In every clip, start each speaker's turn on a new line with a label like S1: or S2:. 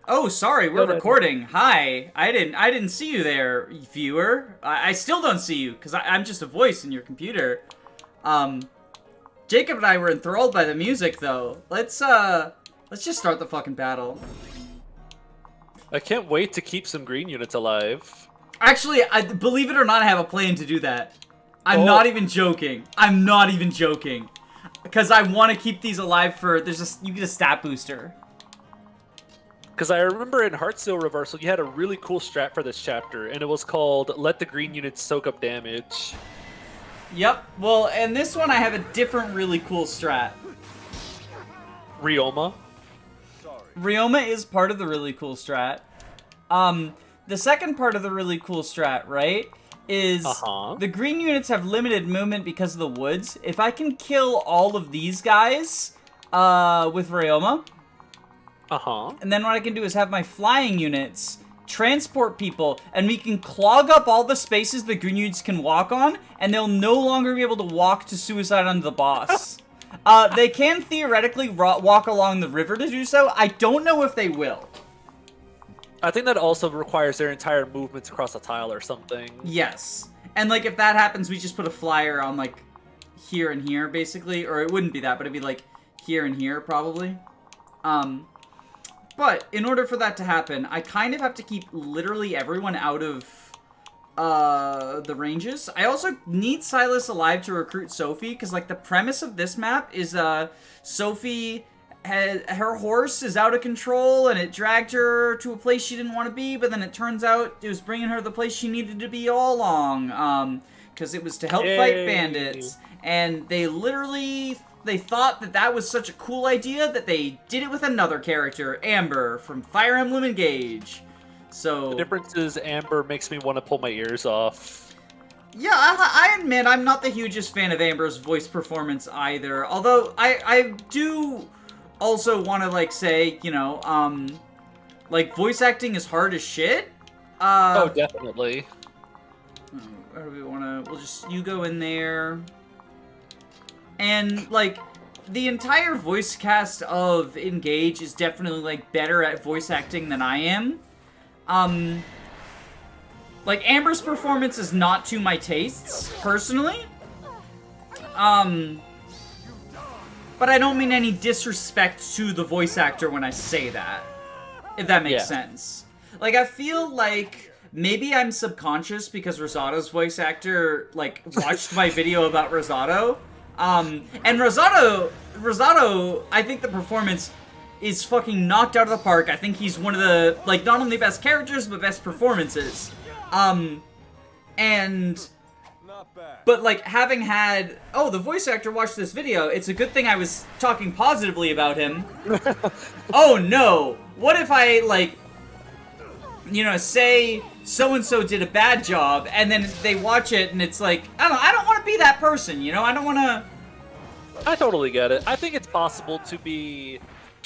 S1: Oh, sorry, we're recording. Hi. I didn't see you there, viewer. I still don't see you, because I'm just a voice in your computer. Jacob and I were enthralled by the music, though. Let's just start the fucking battle.
S2: I can't wait to keep some green units alive.
S1: Actually, believe it or not, I have a plan to do that. I'm not even joking. I'm not even joking. Because I want to keep these alive for, you get a stat booster.
S2: Because I remember in Heartsteel Reversal, you had a really cool strat for this chapter, and it was called Let the Green Units Soak Up Damage.
S1: Yep, well, and this one I have a different really cool strat.
S2: Ryoma.
S1: Ryoma is part of the really cool strat. The second part of the really cool strat, right, is the green units have limited movement because of the woods. If I can kill all of these guys with Ryoma, and then what I can do is have my flying units transport people, and we can clog up all the spaces the green units can walk on, and they'll no longer be able to walk to suicide onto the boss. They can theoretically walk along the river to do so. I don't know if they will.
S2: I think that also requires their entire movements across a tile or something.
S1: Yes. And, like, if that happens, we just put a flyer on, like, here and here, basically. Or it wouldn't be that, but it'd be, like, here and here, probably. But, in order for that to happen, I kind of have to keep literally everyone out of the ranges. I also need Silas alive to recruit Sophie, because, like, the premise of this map is, Sophie, her horse is out of control, and it dragged her to a place she didn't want to be, but then it turns out it was bringing her to the place she needed to be all along, because it was to help fight bandits, and they thought that that was such a cool idea that they did it with another character, Amber, from Fire Emblem Engage. So
S2: the difference is Amber makes me want to pull my ears off.
S1: Yeah, I admit I'm not the hugest fan of Amber's voice performance either. Although I do also want to, like, say, you know, like, voice acting is hard as shit.
S2: Oh, definitely.
S1: Where do we want to? You go in there. And, like, the entire voice cast of Engage is definitely, like, better at voice acting than I am. Like, Amber's performance is not to my tastes, personally. But I don't mean any disrespect to the voice actor when I say that, if that makes sense. Like, I feel like maybe I'm subconscious because Rosato's voice actor, like, watched my video about Rosato. And Rosato, I think the performance is fucking knocked out of the park. I think he's one of the, like, not only best characters, but best performances. But, like, having had, the voice actor watched this video, it's a good thing I was talking positively about him. Oh, no. What if I, like, you know, say so-and-so did a bad job, and then they watch it, and it's like, I don't want to be that person, you know? I don't want to...
S2: I totally get it. I think it's possible to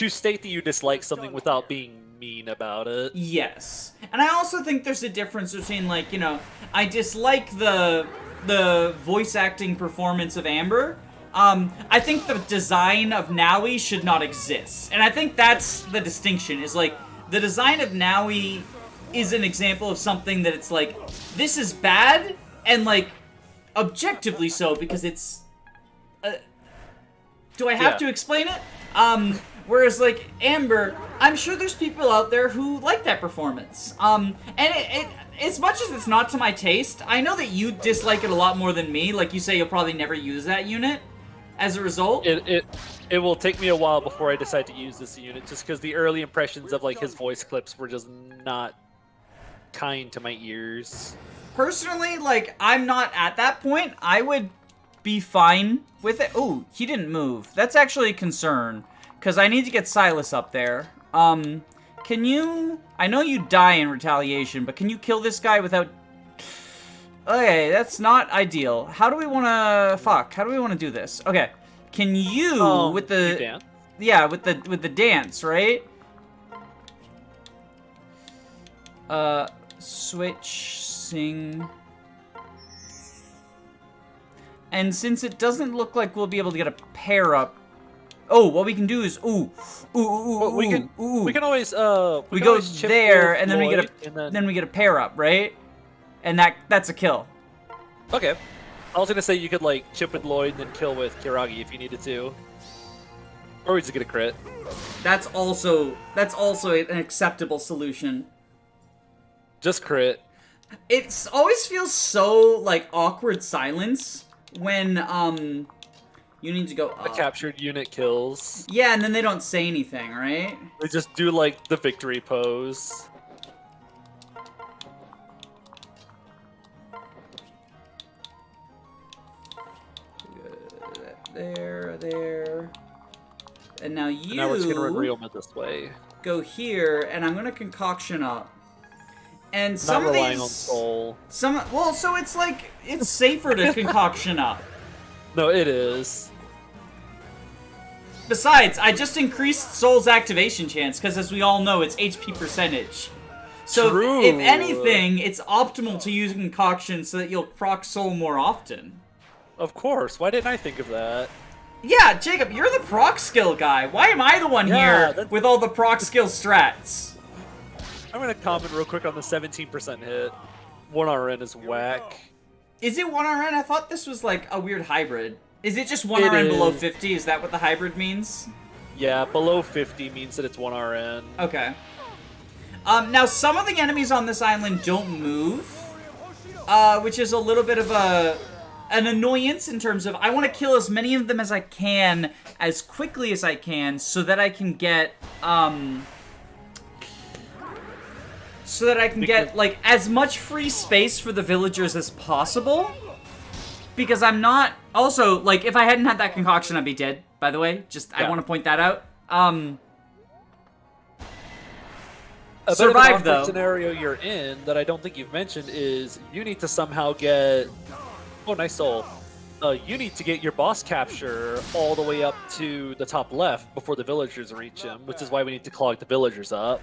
S2: state that you dislike something without being mean about it.
S1: Yes. And I also think there's a difference between, like, you know, I dislike the voice acting performance of Amber. I think the design of Naui should not exist. And I think that's the distinction, is, like, the design of Naui is an example of something that it's like, this is bad, and, like, objectively so, because it's... do I have to explain it? Whereas, like, Amber, I'm sure there's people out there who like that performance. And it as much as it's not to my taste, I know that you dislike it a lot more than me. Like, you say you'll probably never use that unit as a result.
S2: It will take me a while before I decide to use this unit, just because the early impressions of, like, his voice clips were just not kind to my ears.
S1: Personally, like, I'm not at that point. I would be fine with it. Oh, he didn't move. That's actually a concern, because I need to get Silas up there. Can you... I know you die in retaliation, but can you kill this guy without... Okay, that's not ideal. How do we want to... How do we want to do this? Okay. Can you, with the...
S2: Dance?
S1: Yeah, with the dance, right? switch, sing. And since it doesn't look like we'll be able to get a pair up, oh, what we can do is we
S2: can always
S1: we go there and then we get a pair up, right? And that's a kill.
S2: Okay. I was gonna say you could like chip with Lloyd and then kill with Kiragi if you needed to, or we just get a crit.
S1: That's also an acceptable solution.
S2: Just crit.
S1: It always feels so like awkward silence when you need to go up.
S2: The captured unit kills.
S1: Yeah, and then they don't say anything, right?
S2: They just do like the victory pose.
S1: There. And now you
S2: Now we're just gonna run Realma this way.
S1: Go here, and I'm gonna concoction up. And
S2: Not
S1: some of
S2: relying
S1: these,
S2: on soul.
S1: well, so it's like it's safer to concoction up.
S2: No, it is.
S1: Besides, I just increased Soul's activation chance because, as we all know, it's HP percentage. So
S2: True.
S1: If anything, it's optimal to use concoction so that you'll proc Soul more often.
S2: Of course. Why didn't I think of that?
S1: Yeah, Jacob, you're the proc skill guy. Why am I the one here with all the proc skill strats?
S2: I'm gonna comment real quick on the 17% hit. 1 RN is whack.
S1: Is it 1 RN? I thought this was like a weird hybrid. Is it just 1
S2: It
S1: RN below
S2: is.
S1: 50? Is that what the hybrid means?
S2: Yeah, below 50 means that it's 1 RN.
S1: Okay. Now, some of the enemies on this island don't move, which is a little bit of an annoyance in terms of I want to kill as many of them as I can as quickly as I can so that I can get get like as much free space for the villagers as possible, because I'm not also like if I hadn't had that concoction I'd be dead, by the way. I want to point that out.
S2: A
S1: Survive,
S2: bit of an
S1: though.
S2: awkward scenario you're in that I don't think you've mentioned is you need to somehow get... Oh, nice soul. You need to get your boss capture all the way up to the top left before the villagers reach him, which is why we need to clog the villagers up.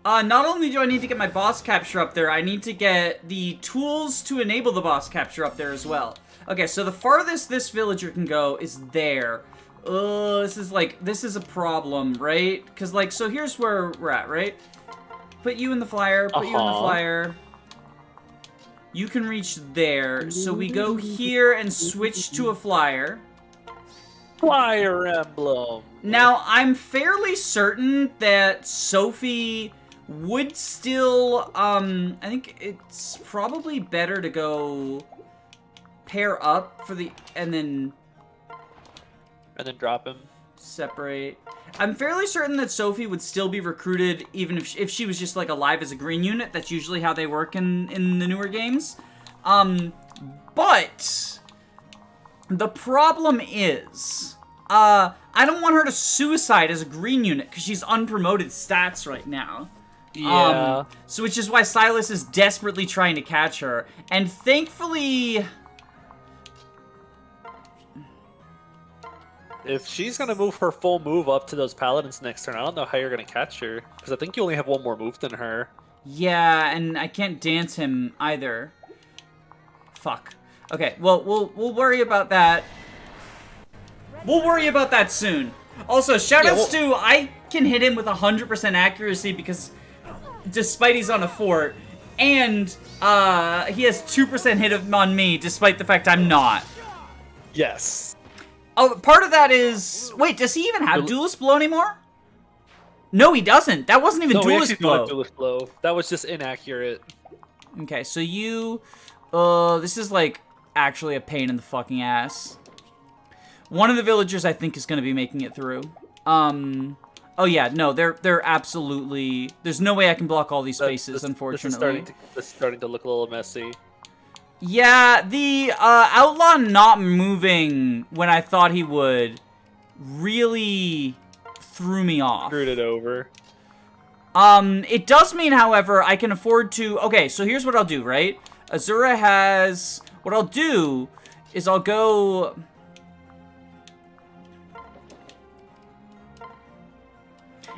S1: Not only do I need to get my boss capture up there, I need to get the tools to enable the boss capture up there as well. Okay, so the farthest this villager can go is there. This is a problem, right? Because, like, so here's where we're at, right? Put you in the flyer, put you in the flyer. You can reach there. So we go here and switch to a flyer.
S2: Fire Emblem!
S1: Now, I'm fairly certain that Sophie would still, I think it's probably better to go pair up for the, and then
S2: drop him.
S1: Separate. I'm fairly certain that Sophie would still be recruited even if she was just like alive as a green unit. That's usually how they work in the newer games. But the problem is, I don't want her to suicide as a green unit because she's unpromoted stats right now.
S2: Yeah.
S1: So which is why Silas is desperately trying to catch her. And thankfully...
S2: If she's gonna move her full move up to those paladins next turn, I don't know how you're gonna catch her. Because I think you only have one more move than her.
S1: Yeah, and I can't dance him either. Fuck. Okay, well, we'll worry about that. We'll worry about that soon. Also, shoutouts to I can hit him with 100% accuracy because despite he's on a fort, and he has 2% hit on me despite the fact I'm not.
S2: Yes.
S1: Oh, part of that is... Wait, does he even have Duelist Blow anymore? No, he doesn't. That wasn't even Duelist Blow.
S2: Duelist Blow. That was just inaccurate.
S1: Okay, so you... this is, like, actually a pain in the fucking ass. One of the villagers, I think, is going to be making it through. Oh, yeah, no, they're absolutely... There's no way I can block all these spaces, unfortunately.
S2: This is starting to look a little messy.
S1: Yeah, the outlaw not moving when I thought he would really threw me off.
S2: Screwed it over.
S1: It does mean, however, I can afford to... Okay, so here's what I'll do, right? Azura has... What I'll do is I'll go...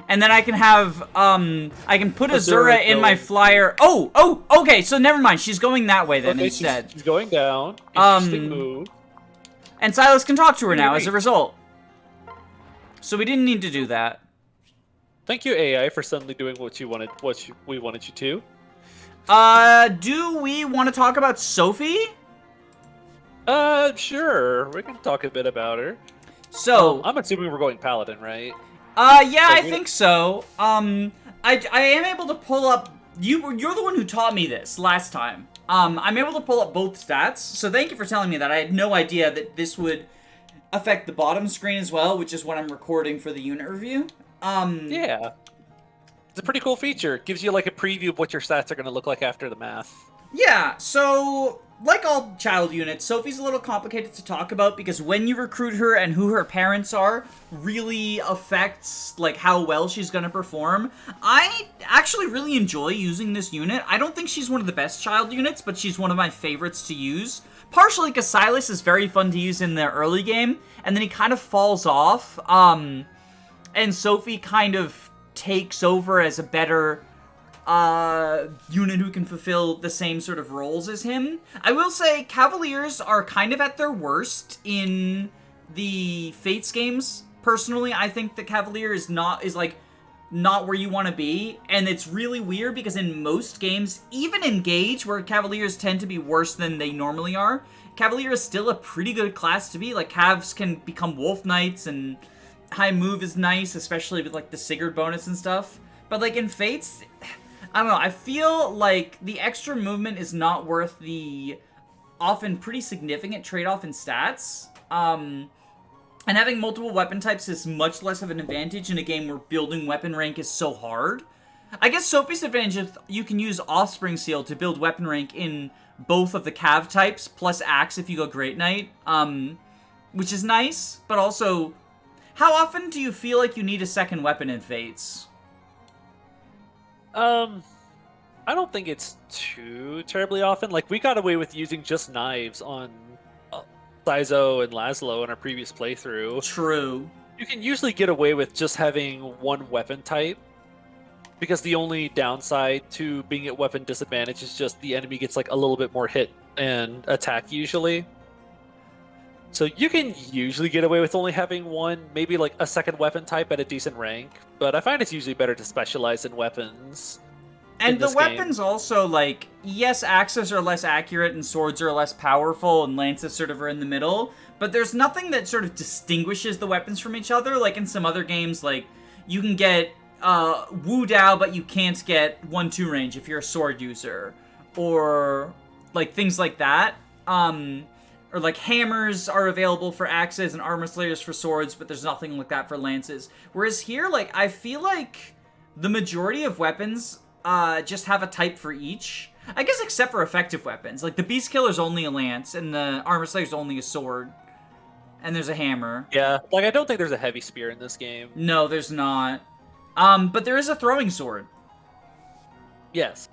S1: And then I can have, I can put Azura in my
S2: going.
S1: flyer. Okay, so never mind. She's going that way then instead.
S2: She's going down. Interesting move.
S1: And Silas can talk to her now
S2: Great.
S1: as a result. So we didn't need to do that.
S2: Thank you, AI, for suddenly doing what we wanted you to.
S1: Do we want to talk about Sophie?
S2: Sure. We can talk a bit about her.
S1: So,
S2: I'm assuming we're going Paladin, right?
S1: Yeah, I think so. I am able to pull up. You're the one who taught me this last time. I'm able to pull up both stats. So thank you for telling me that. I had no idea that this would affect the bottom screen as well, which is what I'm recording for the unit review.
S2: Yeah. It's a pretty cool feature. It gives you like a preview of what your stats are going to look like after the math.
S1: Yeah, so like all child units, Sophie's a little complicated to talk about because when you recruit her and who her parents are really affects like how well she's gonna perform. I actually really enjoy using this unit. I don't think she's one of the best child units, but she's one of my favorites to use. Partially because Silas is very fun to use in the early game, and then he kind of falls off, and Sophie kind of takes over as a better unit who can fulfill the same sort of roles as him. I will say Cavaliers are kind of at their worst in the Fates games. Personally, I think the Cavalier is not where you want to be, and it's really weird because in most games, even in Gage, where Cavaliers tend to be worse than they normally are, Cavalier is still a pretty good class to be. Like, Cavs can become Wolf Knights, and high move is nice, especially with like the Sigurd bonus and stuff. But like in Fates, I don't know, I feel like the extra movement is not worth the often pretty significant trade-off in stats. And having multiple weapon types is much less of an advantage in a game where building weapon rank is so hard. I guess Sophie's advantage is you can use Offspring Seal to build weapon rank in both of the Cav types, plus Axe if you go Great Knight, which is nice, but also, how often do you feel like you need a second weapon in Fates?
S2: I don't think it's too terribly often. Like, we got away with using just knives on Saizo and Laszlo in our previous playthrough.
S1: True.
S2: You can usually get away with just having one weapon type, because the only downside to being at weapon disadvantage is just the enemy gets like a little bit more hit and attack usually. So you can usually get away with only having one, maybe like a second weapon type at a decent rank, but I find it's usually better to specialize in weapons.
S1: And the weapons also, like, yes, axes are less accurate and swords are less powerful and lances sort of are in the middle, but there's nothing that sort of distinguishes the weapons from each other. Like in some other games, like, you can get Wu Dao, but you can't get 1-2 range if you're a sword user, or like things like that. Or like hammers are available for axes and armor slayers for swords, but there's nothing like that for lances. Whereas here, like, I feel like the majority of weapons just have a type for each. I guess except for effective weapons. Like, the Beast Killer's only a lance, and the Armor Slayer's only a sword. And there's a hammer.
S2: Yeah, like, I don't think there's a heavy spear in this game.
S1: No, there's not. But there is a throwing sword.
S2: Yes.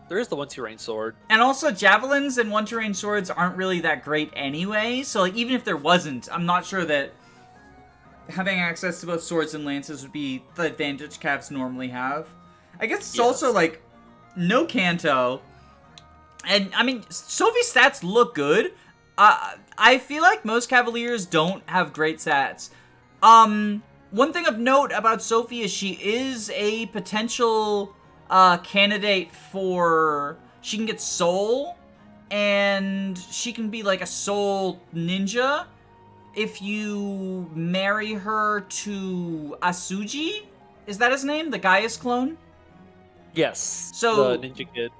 S2: There is the one-two-range sword.
S1: And also, javelins and one-two-range swords aren't really that great anyway, so, like, even if there wasn't, I'm not sure that having access to both swords and lances would be the advantage Cavs normally have. I guess it's also, like, no Kanto. And, I mean, Sophie's stats look good. I feel like most Cavaliers don't have great stats. One thing of note about Sophie is she is a potential candidate for... She can get Soul, and she can be, like, a Soul Ninja if you marry her to Asuji. Is that his name? The Gaius clone?
S2: Yes,
S1: so,
S2: the Ninja Kid.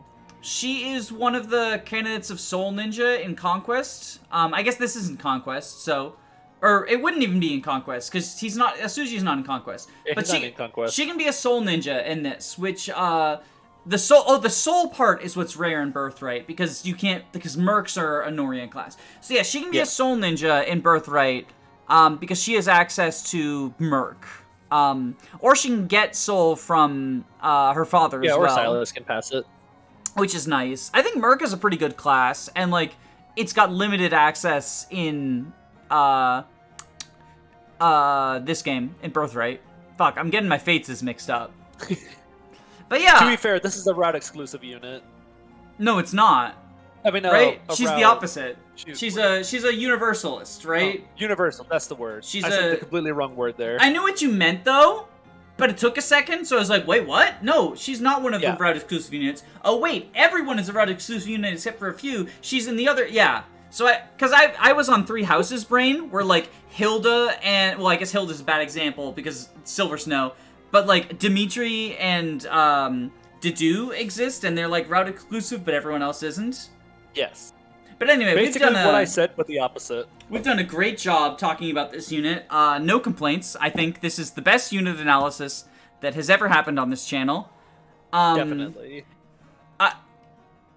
S1: She is one of the candidates of Soul Ninja in Conquest. I guess this isn't Conquest, so... Or, it wouldn't even be in Conquest, because he's not... Asuji's not in Conquest.
S2: Yeah,
S1: but
S2: he's not in Conquest.
S1: She can be a Soul Ninja in this, which, the soul part is what's rare in Birthright, because you can't... Because Mercs are a Norian class. So yeah, she can be a Soul Ninja in Birthright, because she has access to Merc. Or she can get Soul from, her father as well.
S2: Yeah, or Silas can pass it.
S1: Which is nice. I think Merc is a pretty good class, and, like, it's got limited access in, this game, in Birthright. Fuck, I'm getting my Fates mixed up. But yeah.
S2: To be fair, this is a route exclusive unit.
S1: No, it's not.
S2: I mean,
S1: right?
S2: a
S1: She's
S2: route.
S1: the opposite. She's a universalist, right?
S2: Oh, universal, that's the word.
S1: She's
S2: I said the completely wrong word there.
S1: I knew what you meant though, but it took a second, so I was like, wait, what? No, she's not one of the route exclusive units. Oh wait, everyone is a route exclusive unit except for a few. She's in the other, yeah. So I was on Three Houses brain, where like Hilda and, well, I guess Hilda's a bad example because Silver Snow, but like Dimitri and Dedue exist, and they're like route exclusive, but everyone else isn't.
S2: Yes.
S1: But anyway,
S2: basically what I said, but the opposite.
S1: We've done a great job talking about this unit. No complaints. I think this is the best unit analysis that has ever happened on this channel.
S2: Definitely.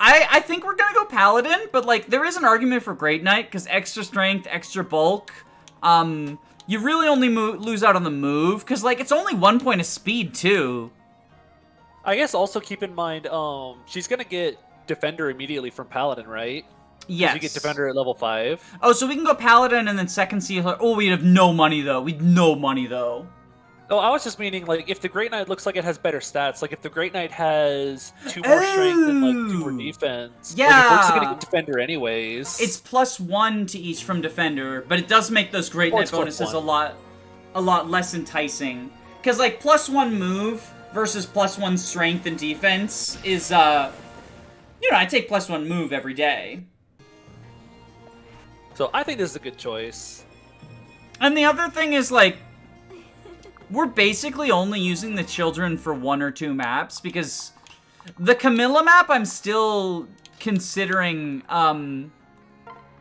S1: I think we're gonna go Paladin, but like there is an argument for Great Knight because extra strength, extra bulk. You really only lose out on the move because like it's only 1 point of speed too.
S2: I guess also keep in mind, she's gonna get Defender immediately from Paladin, right?
S1: Yes.
S2: You get Defender at level 5.
S1: Oh, so we can go Paladin and then second Sealer. Oh, we'd have no money though. We'd no money though.
S2: Oh, I was just meaning, like, if the Great Knight looks like it has better stats, like, if the Great Knight has 2 more strength and, like, 2 more defense,
S1: yeah.
S2: Like, if we're just gonna get Defender anyways.
S1: It's +1 to each from Defender, but it does make those Great Knight bonuses a lot less enticing. Because, like, +1 move versus +1 strength and defense is, you know, I take +1 move every day.
S2: So, I think this is a good choice.
S1: And the other thing is, like, we're basically only using the children for 1 or 2 maps, because the Camilla map I'm still considering,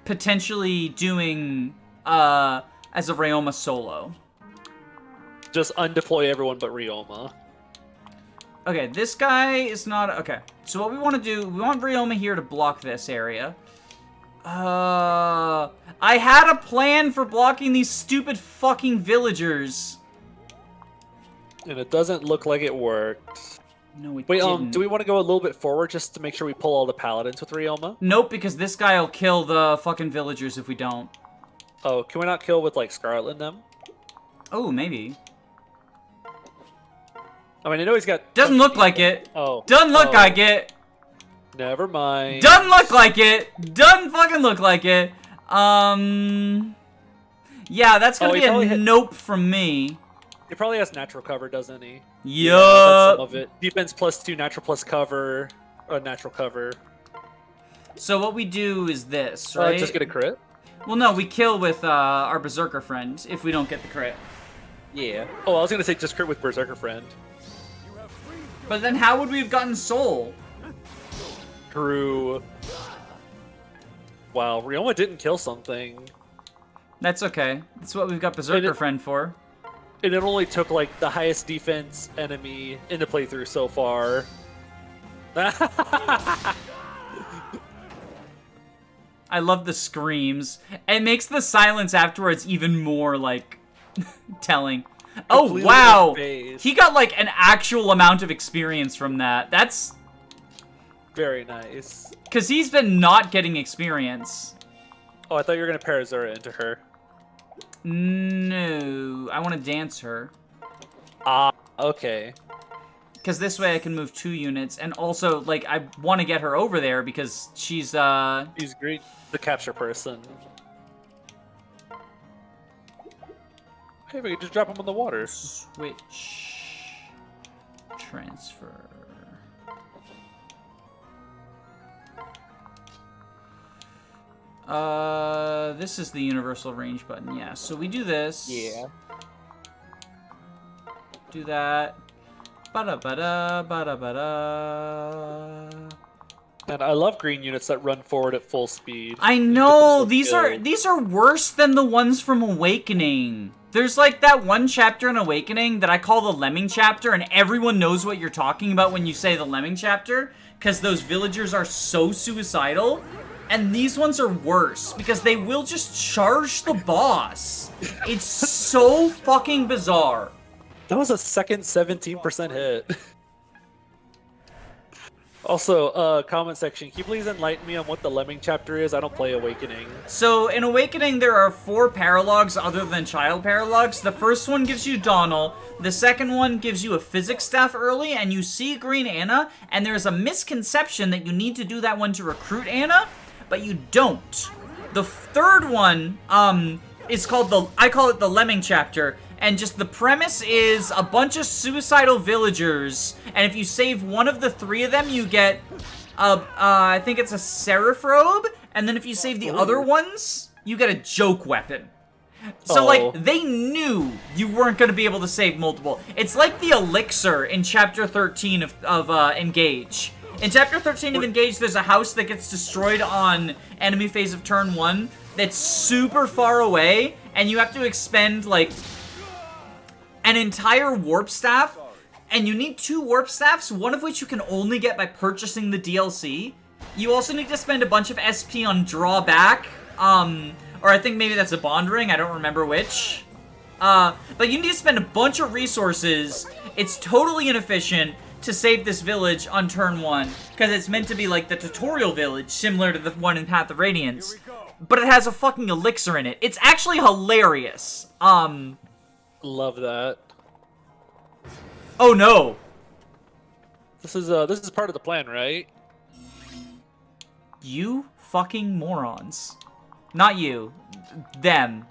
S1: potentially doing, as a Ryoma solo.
S2: Just undeploy everyone but Ryoma.
S1: Okay, this guy is not... Okay, so what we want to do... We want Ryoma here to block this area. I had a plan for blocking these stupid fucking villagers.
S2: And it doesn't look like it worked.
S1: No, it
S2: Wait,
S1: didn't.
S2: do we want to go a little bit forward just to make sure we pull all the paladins with Ryoma?
S1: Nope, because this guy will kill the fucking villagers if we don't.
S2: Oh, can we not kill with, like, Scarlet in them?
S1: Oh, maybe.
S2: I mean, I know he's got...
S1: Doesn't look like it.
S2: Oh.
S1: Doesn't look like it.
S2: Never mind.
S1: Doesn't look like it. Doesn't fucking look like it. Yeah, that's gonna be a nope from me.
S2: He probably has natural cover, doesn't he?
S1: Yup.
S2: Yeah, that's some of it. Defense +2, natural plus cover, or natural cover.
S1: So what we do is this, right?
S2: Just get a crit?
S1: Well, no, we kill with our Berserker friend if we don't get the crit.
S2: Yeah. Oh, I was gonna say just crit with Berserker friend.
S1: But then how would we have gotten Soul?
S2: True. Wow, Ryoma didn't kill something.
S1: That's okay. That's what we've got Berserker friend for.
S2: And it only took, like, the highest defense enemy in the playthrough so far.
S1: I love the screams. It makes the silence afterwards even more, like, telling. Oh, wow! He got, like, an actual amount of experience from that. That's...
S2: very nice.
S1: Because he's been not getting experience.
S2: Oh, I thought you were going to pair Azura into her.
S1: No, I want to dance her.
S2: Ah, okay.
S1: Because this way I can move 2 units, and also, like, I want to get her over there because she's,
S2: He's great. The capture person. Hey, we can just drop him in the water.
S1: Switch. Transfer. This is the universal range button, yeah. So we do this.
S2: Yeah.
S1: Do that. Ba-da-ba-da, ba-da-ba-da.
S2: And I love green units that run forward at full speed.
S1: I know! These are worse than the ones from Awakening. There's like that one chapter in Awakening that I call the Lemming chapter, and everyone knows what you're talking about when you say the Lemming chapter, because those villagers are so suicidal. And these ones are worse, because they will just charge the boss. It's so fucking bizarre.
S2: That was a second 17% hit. Also, comment section, can you please enlighten me on what the Lemming chapter is? I don't play Awakening.
S1: So, in Awakening, there are 4 paralogs other than child paralogs. The first one gives you Donal. The second one gives you a physics staff early, and you see Green Anna, and there's a misconception that you need to do that one to recruit Anna, but you don't. The third one, is called I call it the Lemming chapter, and just the premise is a bunch of suicidal villagers, and if you save one of the 3 of them, you get I think it's a Seraph robe, and then if you save the other ones, you get a joke weapon. So, like, they knew you weren't going to be able to save multiple. It's like the elixir in Chapter 13 of Engage. In Chapter 13 of Engage, there's a house that gets destroyed on enemy phase of turn 1 that's super far away, and you have to expend, like, an entire warp staff, and you need 2 warp staffs, one of which you can only get by purchasing the DLC. You also need to spend a bunch of SP on drawback, or I think maybe that's a bond ring, I don't remember which. But you need to spend a bunch of resources. It's totally inefficient to save this village on turn 1, because it's meant to be like the tutorial village, similar to the one in Path of Radiance. But it has a fucking elixir in it. It's actually hilarious.
S2: Love that.
S1: Oh no!
S2: This is part of the plan, right?
S1: You fucking morons. Not you. Them.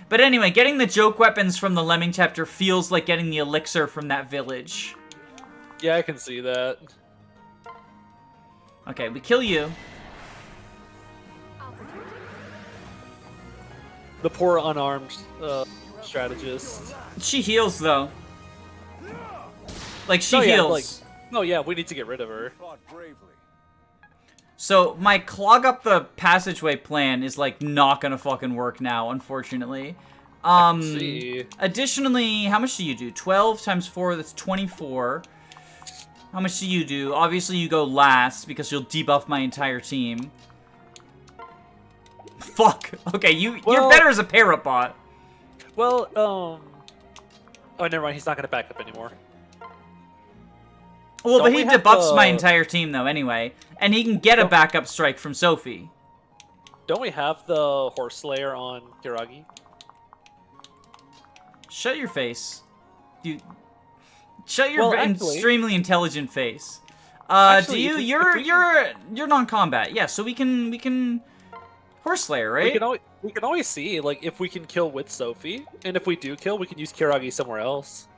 S1: But anyway, getting the joke weapons from the Lemming chapter feels like getting the elixir from that village.
S2: Yeah, I can see that.
S1: Okay, we kill you.
S2: The poor unarmed strategist.
S1: She heals, though. Like, she
S2: Oh, yeah,
S1: heals.
S2: like, oh yeah, we need to get rid of her.
S1: So, my clog up the passageway plan is, like, not gonna fucking work now, unfortunately.
S2: See.
S1: Additionally, how much do you do? 12 times 4, that's 24. How much do you do? Obviously, you go last, because you'll debuff my entire team. Fuck. Okay, you're better as a para bot.
S2: Well, oh, never mind. He's not gonna back up anymore.
S1: Well,
S2: Don't
S1: but he
S2: we have
S1: debuffs
S2: the-
S1: my entire team, though, anyway. And he can get a backup strike from Sophie.
S2: Don't we have the Horse Slayer on Kiragi?
S1: Shut your face. Shut your extremely intelligent face.
S2: Actually,
S1: do you? You're non-combat. Yeah, so we can Horse Slayer, right?
S2: We can always see like if we can kill with Sophie, and if we do kill, we can use Kiragi somewhere else.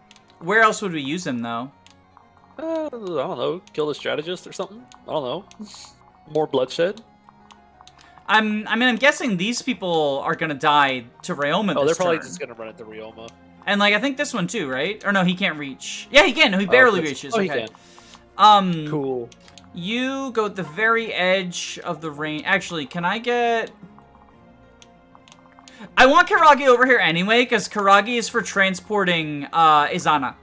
S1: Where else would we use him, though?
S2: I don't know. Kill the strategist or something. I don't know. More bloodshed.
S1: I'm guessing these people are gonna die to Ryoma.
S2: Oh, they're
S1: this
S2: probably
S1: turn.
S2: just gonna run into Ryoma.
S1: And like I think this one too, right? Or no, he can't reach. Yeah, he can. He barely reaches.
S2: He
S1: Okay.
S2: can. Cool.
S1: You go at the very edge of the range. Actually, can I get? I want Kiragi over here anyway, because Kiragi is for transporting Izana.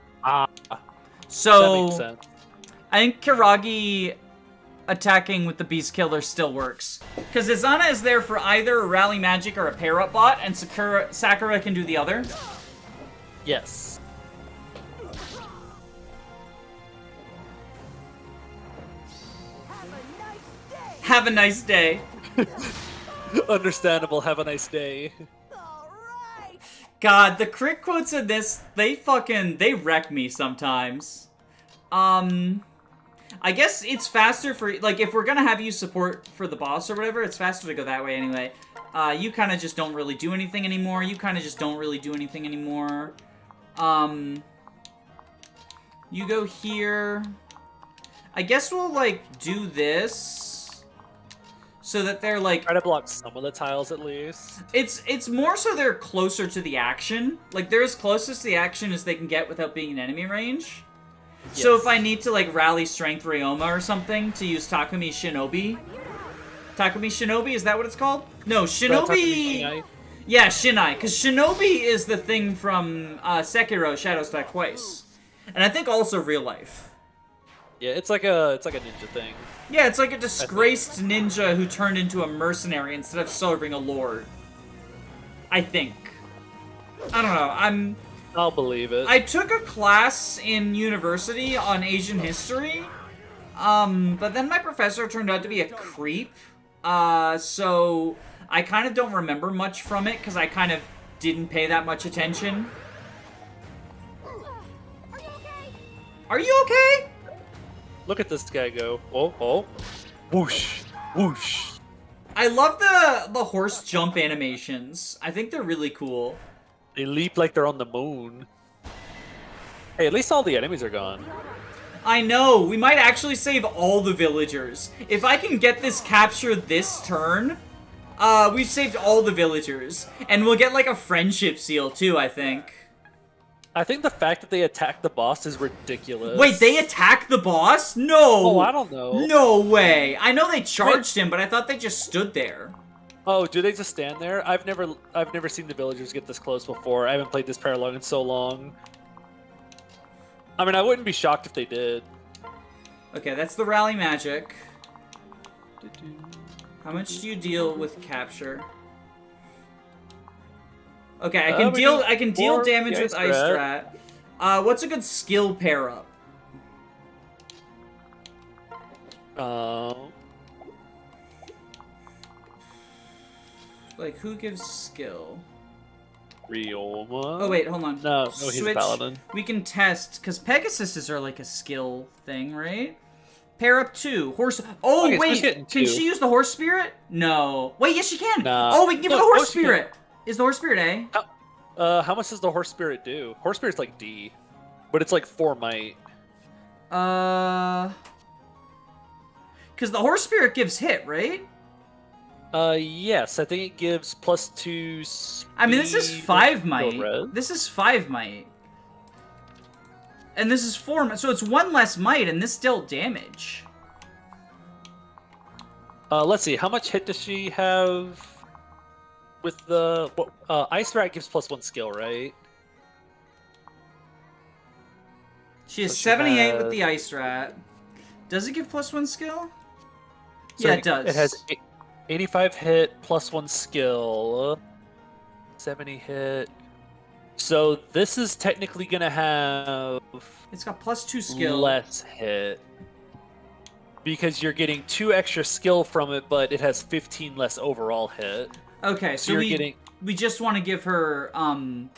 S1: So
S2: That makes sense.
S1: I think Kiragi attacking with the Beast Killer still works. Because Izana is there for either a Rally Magic or a pair-up bot, and Sakura can do the other.
S2: Yes.
S1: Have a nice day.
S2: Understandable. Have a nice day.
S1: God, the crit quotes in this, they wreck me sometimes. I guess it's faster for, like, if we're gonna have you support for the boss or whatever, it's faster to go that way anyway. You kind of just don't really do anything anymore. You go here. I guess we'll, like, do this so that they're, like...
S2: Try to block some of the tiles at least.
S1: It's more so they're closer to the action. Like, they're as closest to the action as they can get without being in enemy range. Yes. So if I need to, like, rally Strength Ryoma or something to use Takumi Shinobi... Takumi Shinobi, is that what it's called? No, Shinobi... Yeah, Shinai, because Shinobi is the thing from Sekiro, Shadows Die Twice. And I think also real life.
S2: Yeah, it's like a ninja thing.
S1: Yeah, it's like a disgraced ninja who turned into a mercenary instead of serving a lord. I think. I don't know.
S2: I'll believe it.
S1: I took a class in university on Asian history, but then my professor turned out to be a creep, so I kind of don't remember much from it because I kind of didn't pay that much attention. Are you okay?
S2: Look at this guy go. Oh, oh. Whoosh. Whoosh.
S1: I love the horse jump animations. I think they're really cool.
S2: They leap like they're on the moon. Hey, at least all the enemies are gone.
S1: I know, we might actually save all the villagers. If I can get this capture this turn, we've saved all the villagers. And we'll get like a friendship seal too, I think.
S2: I think the fact that they attack the boss is ridiculous.
S1: Wait, they attack the boss? No!
S2: Oh, I don't know.
S1: No way! I know they charged him, but I thought they just stood there.
S2: Oh, do they just stand there? I've never seen the villagers get this close before. I haven't played this paralog in so long. I mean, I wouldn't be shocked if they did.
S1: Okay, that's the rally magic. How much do you deal with capture? Okay, I can deal damage with Ice Strat. What's a good skill pair up? Like, who gives skill?
S2: Real one.
S1: Oh wait, hold on.
S2: No, he's a paladin.
S1: We can test because Pegasuses are like a skill thing, right? Pair up 2 horse. Oh
S2: okay,
S1: wait,
S2: so
S1: can she use the horse spirit? No. Wait, yes she can.
S2: Nah.
S1: Oh, we can give her the horse spirit. Is the horse spirit A?
S2: How much does the horse spirit do? Horse spirit's like D, but it's like 4 might.
S1: Because the horse spirit gives hit, right?
S2: Yes, I think it gives +2 speed.
S1: I mean, this is 5 might. This is 5 might. And this is 4 might, so it's 1 less might, and this dealt damage.
S2: Let's see, how much hit does she have with the... Ice Rat gives +1 skill, right?
S1: She has 78 with the Ice Rat. Does it give +1 skill?
S2: So
S1: yeah, it does.
S2: It has 85 hit, +1 skill, 70 hit. So this is technically gonna have...
S1: It's got +2 skill.
S2: Less hit. Because you're getting 2 extra skill from it, but it has 15 less overall hit.
S1: Okay, so we just want to give her, I mean,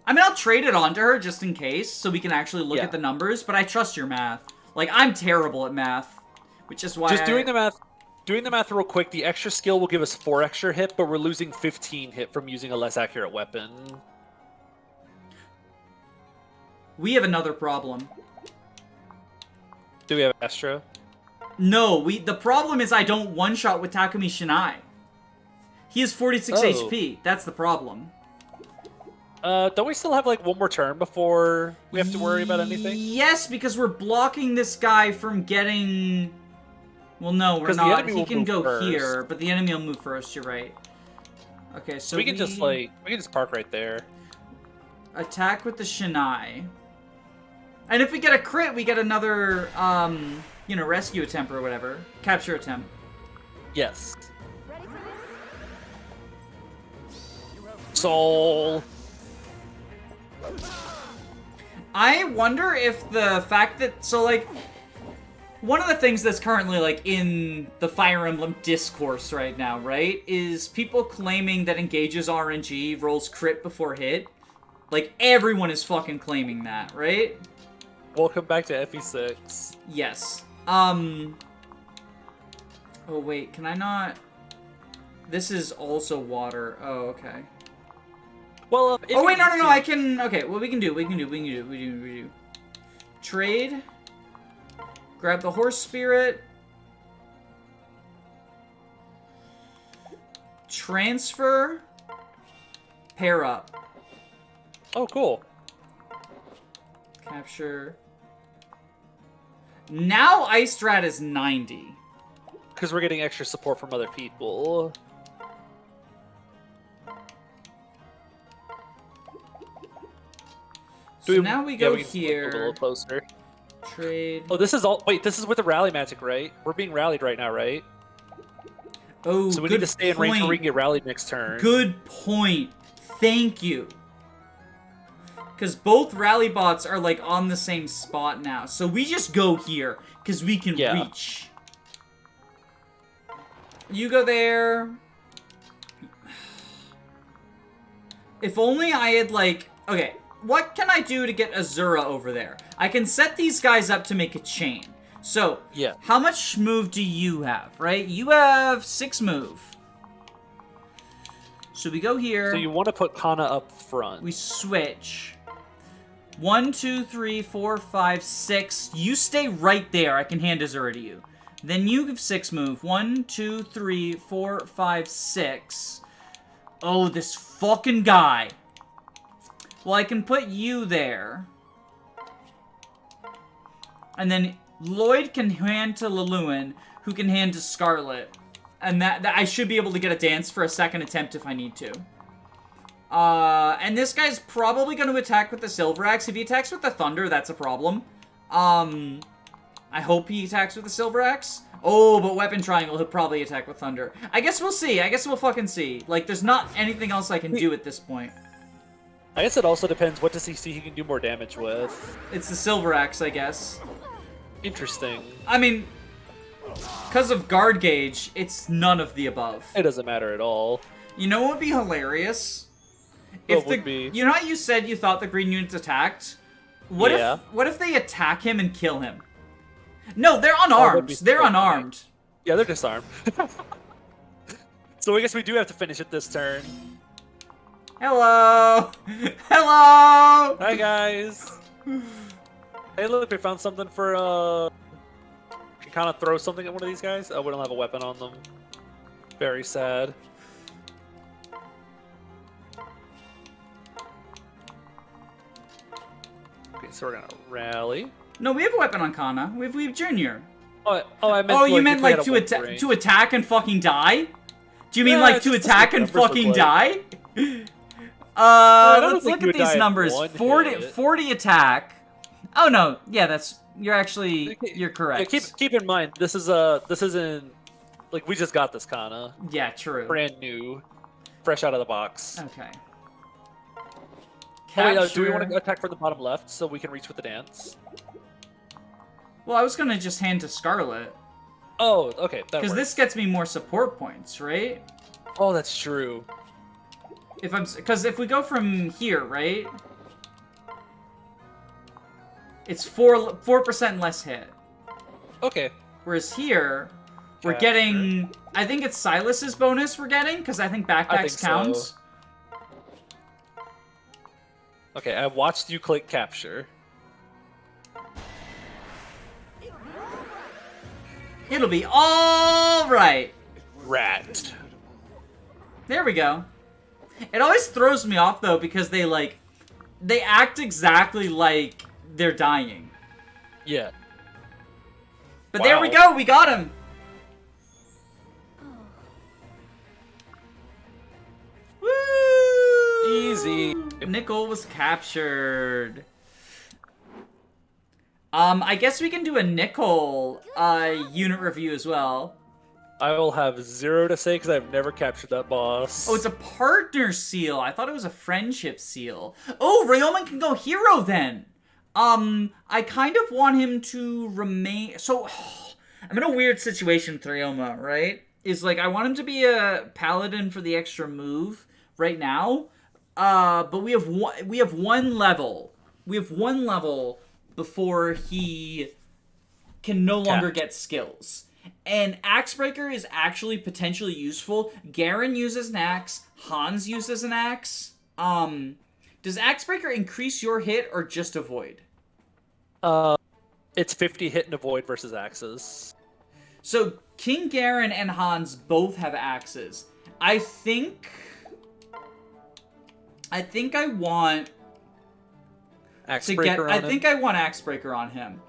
S1: I'll trade it onto her just in case, so we can actually look at the numbers, but I trust your math. Like, I'm terrible at math, which is why
S2: doing the math real quick, the extra skill will give us 4 extra hit, but we're losing 15 hit from using a less accurate weapon.
S1: We have another problem.
S2: Do we have Astra?
S1: No, the problem is I don't one-shot with Takumi Shinai. He has 46 HP. That's the problem.
S2: Don't we still have, like, 1 more turn before we have to worry about anything?
S1: Yes, because we're blocking this guy from getting... Well, no, we're not. He can go here, but the enemy will move first. You're right. Okay, so
S2: we can just park right there.
S1: Attack with the Shinai. And if we get a crit, we get another, you know, rescue attempt or whatever. Capture attempt.
S2: Yes. Soul.
S1: I wonder if the fact that... So, like... One of the things that's currently, like, in the Fire Emblem discourse right now, right, is people claiming that Engage's RNG rolls crit before hit. Like, everyone is fucking claiming that, right?
S2: Welcome back to FE6.
S1: Yes. Oh, wait, can I not... This is also water. Oh, okay.
S2: Well,
S1: oh, wait, no, I can... Okay, well, we can do. Trade... Grab the horse spirit. Transfer. Pair up.
S2: Oh, cool.
S1: Capture. Now Ice Rat is 90.
S2: Because we're getting extra support from other people.
S1: So now we go here.
S2: A little closer.
S1: Trade.
S2: Oh, this is all. Wait, this is with the rally magic, right? We're being rallied right now, right?
S1: Oh,
S2: so we need to stay in range where we can get rallied next turn.
S1: Good point. Thank you. Because both rally bots are, like, on the same spot now. So we just go here, because we can reach. You go there. If only I had, like... Okay, what can I do to get Azura over there? I can set these guys up to make a chain. So, how much move do you have, right? You have 6 move. So we go here.
S2: So you want to put Kana up front.
S1: We switch. 1, 2, 3, 4, 5, 6. You stay right there. I can hand Azura to you. Then you give 6 move. 1, 2, 3, 4, 5, 6. Oh, this fucking guy. Well, I can put you there. And then Lloyd can hand to Luluin, who can hand to Scarlet. And that I should be able to get a dance for a second attempt if I need to. And this guy's probably going to attack with the Silver Axe. If he attacks with the Thunder, that's a problem. I hope he attacks with the Silver Axe. Oh, but Weapon Triangle, he'll probably attack with Thunder. I guess we'll see. I guess we'll fucking see. Like, there's not anything else I can do at this point.
S2: I guess it also depends what does he see he can do more damage with.
S1: It's the Silver Axe, I guess.
S2: Interesting.
S1: I mean, because of guard gauge, it's none of the above.
S2: It doesn't matter at all.
S1: You know what would be hilarious?
S2: What would be?
S1: You know how you said you thought the green units attacked? What if they attack him and kill him? No, they're unarmed. They're unarmed.
S2: Yeah, they're disarmed. So I guess we do have to finish it this turn.
S1: Hello! Hello!
S2: Hi, guys. Hey, look, we found something for, can kind of throw something at one of these guys. Oh, we don't have a weapon on them. Very sad. Okay, so we're gonna rally.
S1: No, we have a weapon on Kana. We have Junior.
S2: I meant.
S1: Oh, you meant like to attack and fucking die? Do you mean like to attack and fucking die? Let's look at these numbers. 40 attack. Oh no, yeah, you're correct.
S2: Yeah, keep in mind this isn't like we just got this Kana.
S1: Yeah, true.
S2: Brand new, fresh out of the box.
S1: Okay.
S2: Oh, wait, do we want to attack from the bottom left so we can reach with the dance?
S1: Well, I was gonna just hand to Scarlet.
S2: Oh, okay.
S1: Because this gets me more support points, right?
S2: Oh, that's true.
S1: Because if we go from here, right? It's 4% less hit.
S2: Okay.
S1: Whereas here, we're getting. I think it's Silas's bonus we're getting because I think backpacks counts.
S2: So. Okay, I watched you click capture.
S1: It'll be all right.
S2: Rat.
S1: There we go. It always throws me off though because they act exactly like they're dying.
S2: Yeah.
S1: But there we go. We got him. Woo!
S2: Easy.
S1: Nickel was captured. I guess we can do a Nickel unit review as well.
S2: I will have 0 to say because I've never captured that boss.
S1: Oh, it's a partner seal. I thought it was a friendship seal. Oh, Ryomen can go hero then. I kind of want him to remain. So, I'm in a weird situation with Ryoma, right? Is like I want him to be a paladin for the extra move right now. But we have one level. We have one level before he can no longer get skills. And Axebreaker is actually potentially useful. Garen uses an axe. Hans uses an axe. Does Axebreaker increase your hit or just avoid?
S2: It's 50 hit and avoid versus axes.
S1: So King Garen and Hans both have axes. I think I want
S2: Axebreaker
S1: I think I want Axebreaker on him.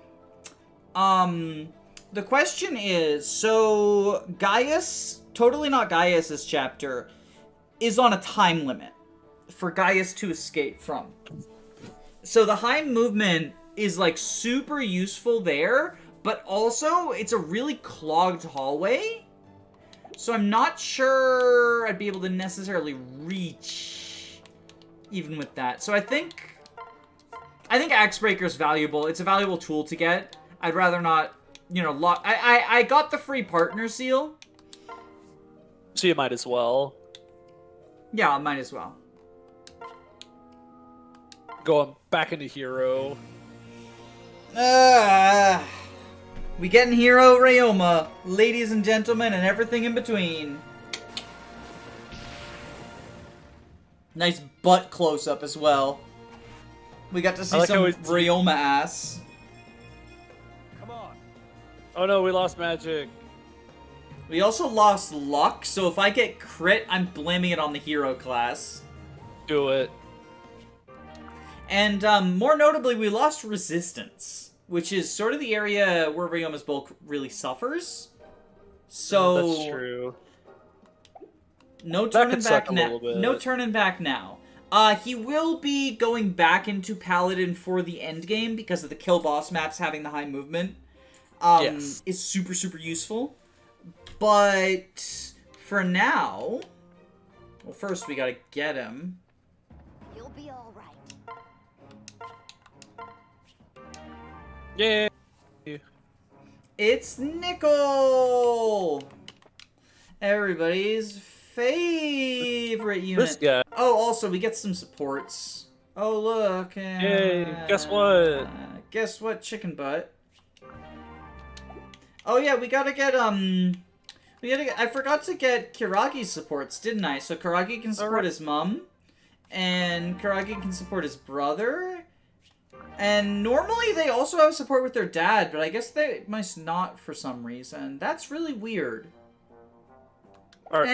S1: The question is, so Gaius, totally not Gaius's chapter, is on a time limit for Gaius to escape from. So the high movement is like super useful there, but also it's a really clogged hallway. So I'm not sure I'd be able to necessarily reach even with that. So I think I think Axebreaker is valuable. It's a valuable tool to get. I'd rather not, you know, I got the free partner seal.
S2: So you might as well.
S1: Yeah, I might as well.
S2: Going back into hero.
S1: We getting hero Ryoma, ladies and gentlemen, and everything in between. Nice butt close-up as well. We got to see some Ryoma ass.
S2: Come on. Oh no, we lost magic.
S1: We also lost luck, so if I get crit, I'm blaming it on the hero class.
S2: Do it.
S1: And more notably, we lost resistance, which is sort of the area where Ryoma's bulk really suffers. So
S2: that's true.
S1: No turning back now. No turning back now. He will be going back into Paladin for the end game because of the kill boss maps having the high movement.
S2: Yes.
S1: Is super, super useful. But for now, well, first we gotta get him.
S3: You'll be all right.
S2: Yeah.
S1: It's Nickel! Everybody's favorite unit.
S2: This guy.
S1: Oh, also, we get some supports. Oh, look.
S2: Yay, guess what?
S1: Guess what, chicken butt? Oh, yeah, we gotta get, I forgot to get Kiragi's supports, didn't I? So Kiragi can support his mom, and Kiragi can support his brother, and normally they also have support with their dad, but I guess they must not for some reason. That's really weird. We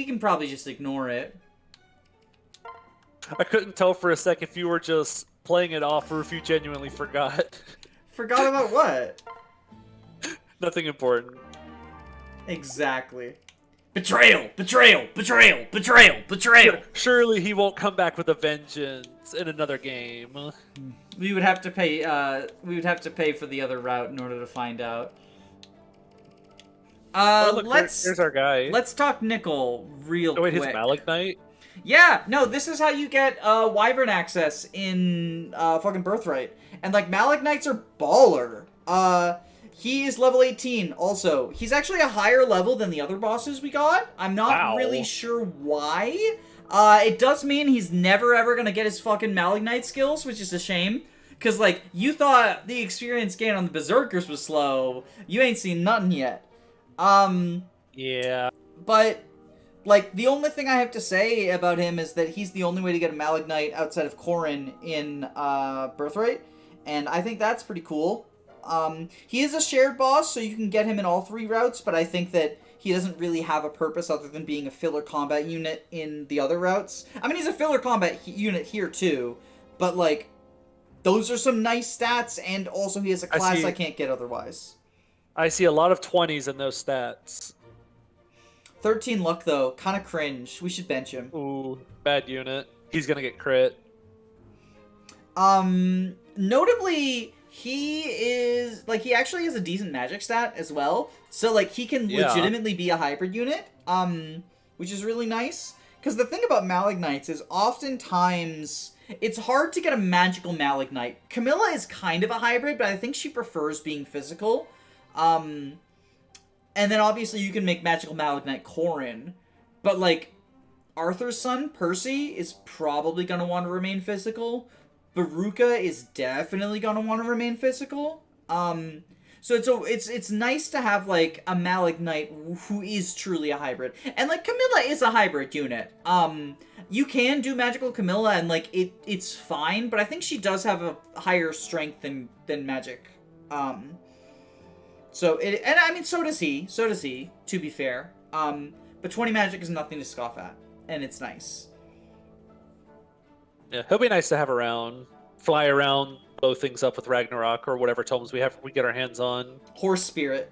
S1: can probably just ignore it.
S2: I couldn't tell for a sec if you were just playing it off or if you genuinely forgot.
S1: Forgot about what?
S2: Nothing important.
S1: Exactly. Betrayal! Betrayal! Betrayal! Betrayal! Betrayal!
S2: Surely he won't come back with a vengeance in another game.
S1: We would have to pay. We would have to pay for the other route in order to find out.
S2: Look, here's our guy.
S1: Let's talk Nickel real quick.
S2: Wait, his Malignite?
S1: Yeah, no, this is how you get Wyvern access in fucking Birthright. And like Malignites are baller. He is level 18 also. He's actually a higher level than the other bosses we got. I'm not really sure why. It does mean he's never ever gonna get his fucking Malignite skills, which is a shame. Cause like, you thought the experience gain on the Berserkers was slow. You ain't seen nothing yet.
S2: Yeah.
S1: But, like, the only thing I have to say about him is that he's the only way to get a Malignite outside of Corrin in, Birthright. And I think that's pretty cool. He is a shared boss, so you can get him in all three routes, but I think that he doesn't really have a purpose other than being a filler combat unit in the other routes. I mean, he's a filler combat unit here, too. But, like, those are some nice stats, and also he has a class I can't get otherwise.
S2: I see a lot of 20s in those stats.
S1: 13 luck, though. Kind of cringe. We should bench him.
S2: Ooh, bad unit. He's gonna get crit.
S1: Notably, he actually has a decent magic stat as well. So, like, he can legitimately be a hybrid unit, which is really nice. Because the thing about Malignites is oftentimes it's hard to get a magical Malignite. Camilla is kind of a hybrid, but I think she prefers being physical. And then obviously you can make magical Malignite Corrin. But, like, Arthur's son, Percy, is probably going to want to remain physical. Baruka is definitely going to want to remain physical. So it's nice to have, like, a Malignite who is truly a hybrid. And, like, Camilla is a hybrid unit. You can do magical Camilla and, like, it's fine, but I think she does have a higher strength than magic. So does he, to be fair. But 20 magic is nothing to scoff at, and it's nice.
S2: Yeah, he'll be nice to have around. Fly around, blow things up with Ragnarok or whatever tomes we get our hands on.
S1: Horse Spirit.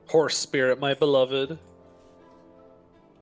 S2: Horse Spirit, my beloved.